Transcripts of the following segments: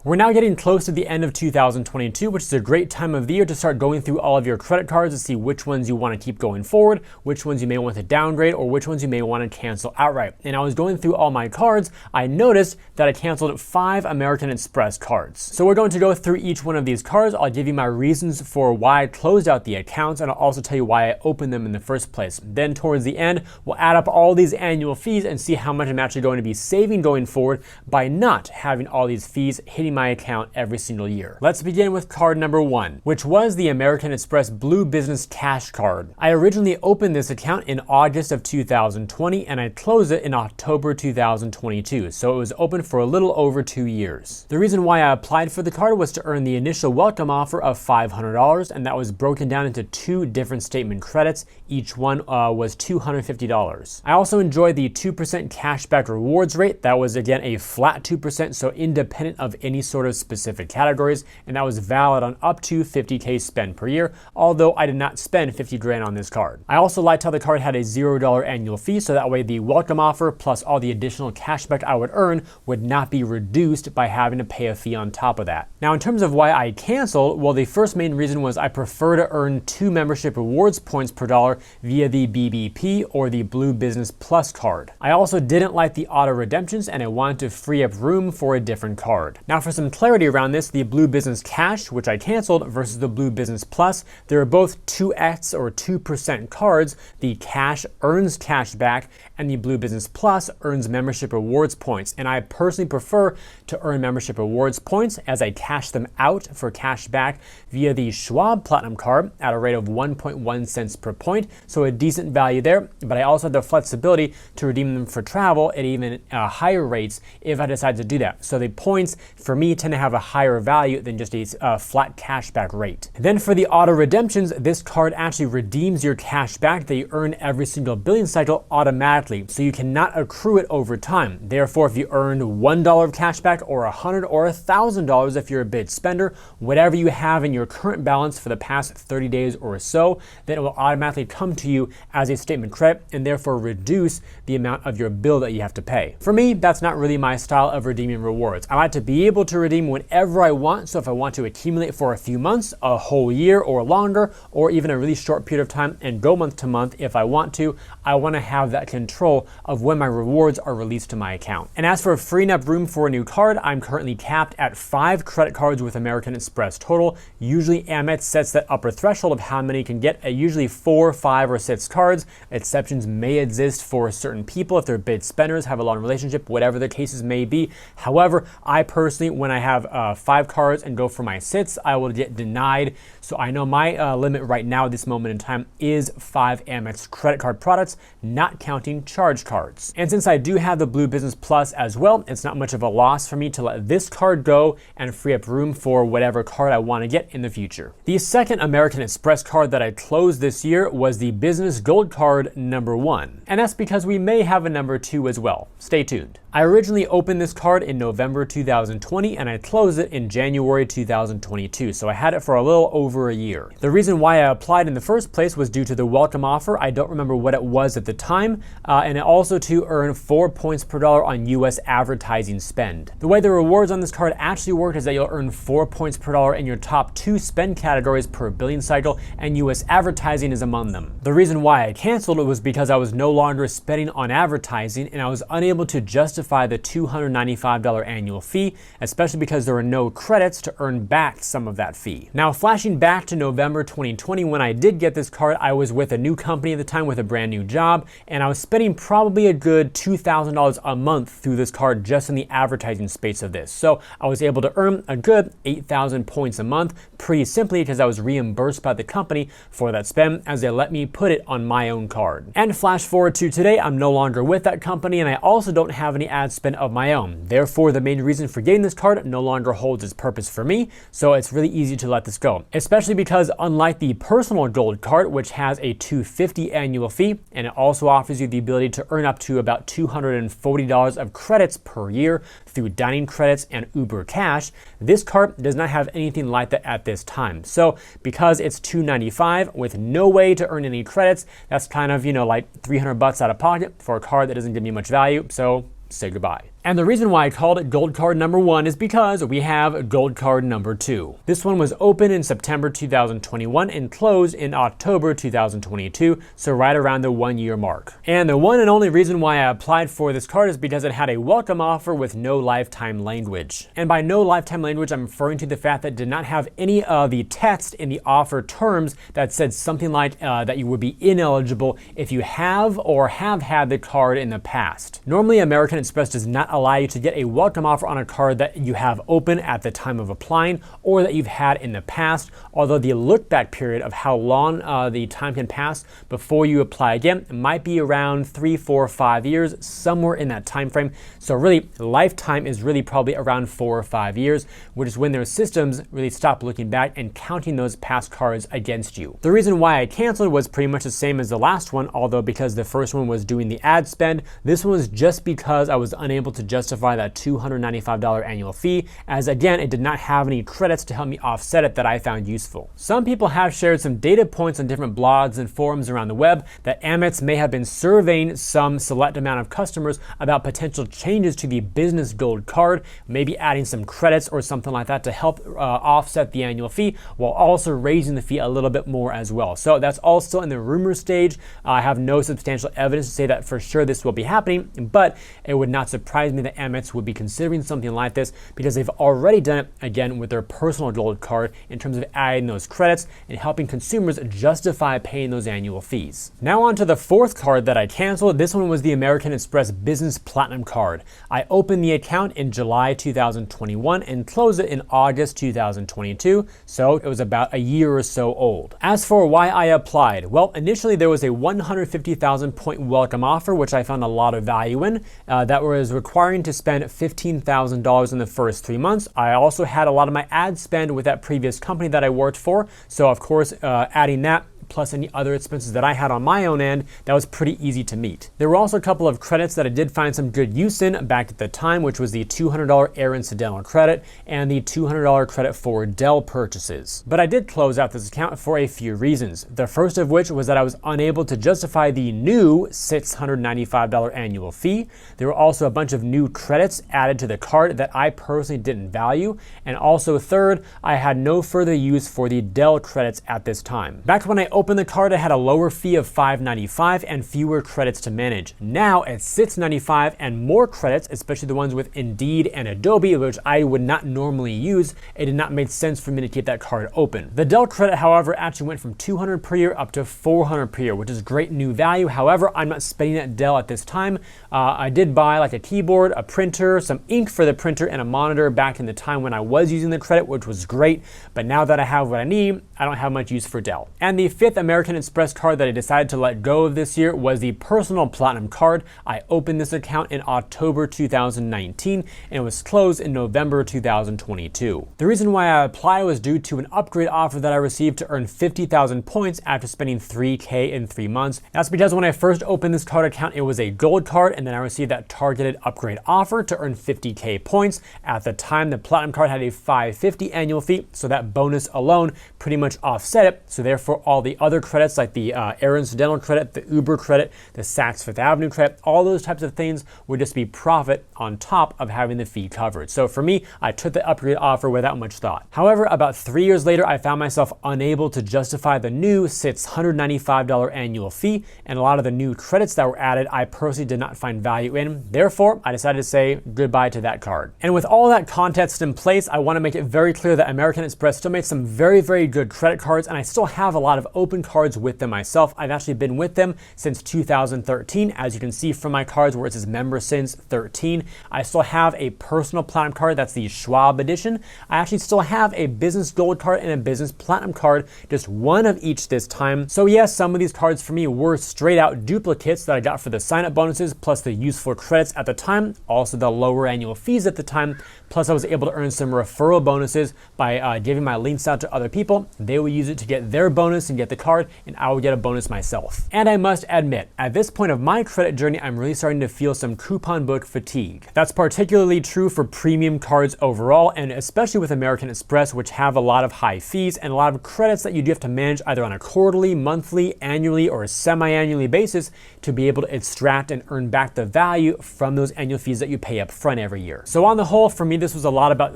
We're now getting close to the end of 2022, which is a great time of the year to start going through all of your credit cards to see which ones you want to keep going forward, which ones you may want to downgrade, or which ones you may want to cancel outright. And I was going through all my cards, I noticed that I canceled 5 American Express cards. So we're going to go through each one of these cards. I'll give you my reasons for why I closed out the accounts, and I'll also tell you why I opened them in the first place. Then towards the end, we'll add up all these annual fees and see how much I'm actually going to be saving going forward by not having all these fees hitting my account every single year. Let's begin with card number 1, which was the American Express Blue Business Cash Card. I originally opened this account in August of 2020 and I closed it in October 2022, so it was open for a little over 2 years. The reason why I applied for the card was to earn the initial welcome offer of $500, and that was broken down into 2 different statement credits. Each one was $250. I also enjoyed the 2% cashback rewards rate. That was again a flat 2%, so independent of any sort of specific categories, and that was valid on up to 50K spend per year, although I did not spend 50 grand on this card. I also liked how the card had a $0 annual fee, so that way the welcome offer plus all the additional cashback I would earn would not be reduced by having to pay a fee on top of that. Now, in terms of why I canceled, well, the first main reason was I prefer to earn 2 membership rewards points per dollar via the BBP or the Blue Business Plus card. I also didn't like the auto redemptions, and I wanted to free up room for a different card. Now, for some clarity around this, the Blue Business Cash, which I canceled, versus the Blue Business Plus, they're both 2x or 2% cards. The Cash earns cash back, and the Blue Business Plus earns membership rewards points. And I personally prefer to earn membership rewards points as I cash them out for cash back via the Schwab Platinum card at a rate of 1.1 cents per point, so a decent value there. But I also have the flexibility to redeem them for travel at even higher rates if I decide to do that. So the points for me tend to have a higher value than just a flat cashback rate. Then for the auto redemptions, this card actually redeems your cash back that you earn every single billing cycle automatically, so you cannot accrue it over time. Therefore, if you earned $1 of cash back or $100 or $1,000 if you're a big spender, whatever you have in your current balance for the past 30 days or so, then it will automatically come to you as a statement credit and therefore reduce the amount of your bill that you have to pay. For me, that's not really my style of redeeming rewards. I like to be able to redeem whenever I want. So if I want to accumulate for a few months, a whole year or longer, or even a really short period of time and go month to month if I want to, I want to have that control of when my rewards are released to my account. And as for freeing up room for a new card, I'm currently capped at 5 credit cards with American Express total. Usually Amex sets that upper threshold of how many you can get at usually 4, 5, or 6 cards. Exceptions may exist for certain people if they're big spenders, have a long relationship, whatever the cases may be. However, I personally, when I have 5 cards and go for my 6, I will get denied. So I know my limit right now at this moment in time is 5 Amex credit card products, not counting charge cards. And since I do have the Blue Business Plus as well, it's not much of a loss for me to let this card go and free up room for whatever card I want to get in the future. The second American Express card that I closed this year was the Business Gold Card number 1. And that's because we may have a number 2 as well. Stay tuned. I originally opened this card in November 2020 and I closed it in January 2022, so I had it for a little over a year. The reason why I applied in the first place was due to the welcome offer. I don't remember what it was at the time, and also to earn 4 points per dollar on US advertising spend. The way the rewards on this card actually work is that you'll earn 4 points per dollar in your top 2 spend categories per billing cycle, and US advertising is among them. The reason why I canceled it was because I was no longer spending on advertising and I was unable to justify the $295 annual fee, especially because there were no credits to earn back some of that fee. Now, flashing back to November 2020, when I did get this card, I was with a new company at the time with a brand new job, and I was spending probably a good $2,000 a month through this card just in the advertising space of this. So I was able to earn a good 8,000 points a month pretty simply because I was reimbursed by the company for that spend as they let me put it on my own card. And flash forward to today, I'm no longer with that company and I also don't have any ad spend of my own. Therefore, the main reason for getting this card no longer holds its purpose for me, so it's really easy to let this go. Especially because unlike the personal gold card, which has a $250 annual fee, and it also offers you the ability to earn up to about $240 of credits per year through dining credits and Uber Cash, this card does not have anything like that at this time. So because it's $295 with no way to earn any credits, that's kind of, like $300 out of pocket for a card that doesn't give me much value. So say goodbye. And the reason why I called it gold card number 1 is because we have gold card number 2. This one was opened in September 2021 and closed in October 2022, so right around the 1-year mark. And the one and only reason why I applied for this card is because it had a welcome offer with no lifetime language. And by no lifetime language, I'm referring to the fact that it did not have any of the text in the offer terms that said something like that you would be ineligible if you have or have had the card in the past. Normally, American Express does not allow you to get a welcome offer on a card that you have open at the time of applying or that you've had in the past, although the look back period of how long the time can pass before you apply again might be around 3, 4, 5 years, somewhere in that time frame. So really, lifetime is really probably around 4 or 5 years, which is when their systems really stop looking back and counting those past cards against you. The reason why I canceled was pretty much the same as the last one, although because the first one was doing the ad spend, this one was just because I was unable to justify that $295 annual fee, as again, it did not have any credits to help me offset it that I found useful. Some people have shared some data points on different blogs and forums around the web that Amex may have been surveying some select amount of customers about potential changes to the business gold card, maybe adding some credits or something like that to help offset the annual fee while also raising the fee a little bit more as well. So that's all still in the rumor stage. I have no substantial evidence to say that for sure this will be happening, but it would not surprise me that Amex would be considering something like this because they've already done it again with their personal gold card in terms of adding those credits and helping consumers justify paying those annual fees. Now on to the fourth card that I canceled. This one was the American Express Business Platinum card. I opened the account in July 2021 and closed it in August 2022, so it was about a year or so old. As for why I applied, well, initially there was a 150,000 point welcome offer, which I found a lot of value in, that was requiring to spend $15,000 in the first 3 months. I also had a lot of my ad spend with that previous company that I worked for, so of course adding that plus any other expenses that I had on my own end, that was pretty easy to meet. There were also a couple of credits that I did find some good use in back at the time, which was the $200 air incidental credit and the $200 credit for Dell purchases. But I did close out this account for a few reasons. The first of which was that I was unable to justify the new $695 annual fee. There were also a bunch of new credits added to the card that I personally didn't value. And also third, I had no further use for the Dell credits at this time. Back when I opened the card, I had a lower fee of $595 and fewer credits to manage. Now at $695 and more credits, especially the ones with Indeed and Adobe, which I would not normally use, it did not make sense for me to keep that card open. The Dell credit, however, actually went from $200 per year up to $400 per year, which is great new value. However, I'm not spending at Dell at this time. I did buy like a keyboard, a printer, some ink for the printer, and a monitor back in the time when I was using the credit, which was great. But now that I have what I need, I don't have much use for Dell. And the fifth American Express card that I decided to let go of this year was the Personal Platinum card. I opened this account in October 2019 and it was closed in November 2022. The reason why I applied was due to an upgrade offer that I received to earn 50,000 points after spending $3,000 in 3 months. That's because when I first opened this card account, it was a gold card, and then I received that targeted upgrade offer to earn 50,000 points. At the time, the Platinum card had a $550 annual fee, so that bonus alone pretty much offset it. So therefore, all the other credits like the air incidental credit, the Uber credit, the Saks Fifth Avenue credit, all those types of things would just be profit on top of having the fee covered. So for me, I took the upgrade offer without much thought. However, about 3 years later, I found myself unable to justify the new $695 annual fee, and a lot of the new credits that were added, I personally did not find value in. Therefore, I decided to say goodbye to that card. And with all that context in place, I want to make it very clear that American Express still makes some very, very good credit cards, and I still have a lot of open cards with them myself. I've actually been with them since 2013, as you can see from my cards where it says member since 13. I still have a personal platinum card, that's the Schwab edition. I actually still have a business gold card and a business platinum card, just one of each this time. So yes, some of these cards for me were straight out duplicates that I got for the sign-up bonuses, plus the useful credits at the time, also the lower annual fees at the time, plus I was able to earn some referral bonuses by giving my links out to other people. They would use it to get their bonus and get the card and I will get a bonus myself. And I must admit, at this point of my credit journey, I'm really starting to feel some coupon book fatigue. That's particularly true for premium cards overall, and especially with American Express, which have a lot of high fees and a lot of credits that you do have to manage either on a quarterly, monthly, annually, or a semi-annually basis to be able to extract and earn back the value from those annual fees that you pay up front every year. So on the whole, for me, this was a lot about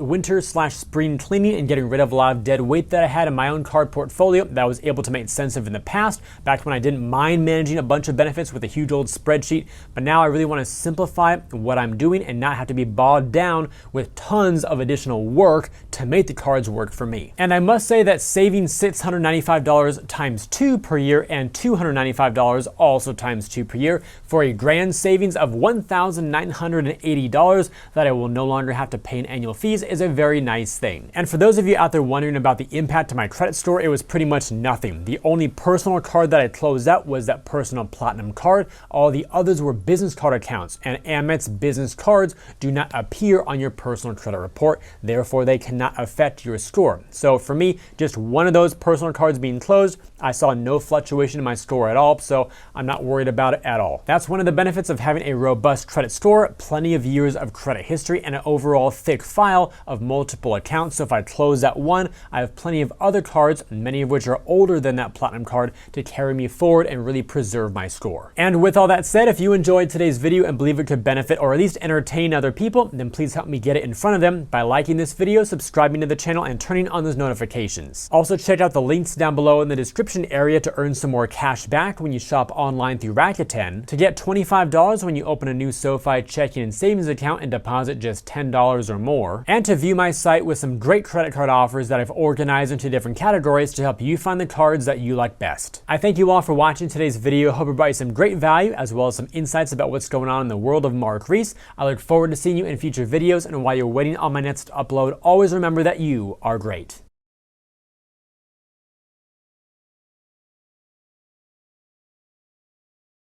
winter/spring cleaning and getting rid of a lot of dead weight that I had in my own card portfolio that I was able to make sense of in the past, back when I didn't mind managing a bunch of benefits with a huge old spreadsheet. But now I really want to simplify what I'm doing and not have to be bogged down with tons of additional work to make the cards work for me. And I must say that saving $695 times 2 per year and $295 also times 2 per year for a grand savings of $1,980 that I will no longer have to pay in annual fees is a very nice thing. And for those of you out there wondering about the impact to my credit score, it was pretty much nothing. The only personal card that I closed out was that personal platinum card. All the others were business card accounts, and Amex business cards do not appear on your personal credit report, therefore they cannot affect your score. So for me, just one of those personal cards being closed, I saw no fluctuation in my score at all, so I'm not worried about it at all. That's one of the benefits of having a robust credit score, plenty of years of credit history, and an overall thick file of multiple accounts. So if I close that one, I have plenty of other cards, many of which are older than that platinum card, to carry me forward and really preserve my score. And with all that said, if you enjoyed today's video and believe it could benefit or at least entertain other people, then please help me get it in front of them by liking this video, subscribing to the channel, and turning on those notifications. Also, check out the links down below in the description area to earn some more cash back when you shop online through Rakuten, to get $25 when you open a new SOFI checking and savings account and deposit just $10 or more, and to view my site with some great credit card offers that I've organized into different categories to help you find the cards that you like best. I thank you all for watching today's video. Hope it brought you some great value as well as some insights about what's going on in the world of Mark Reese. I look forward to seeing you in future videos, and while you're waiting on my next upload, always remember that you are great.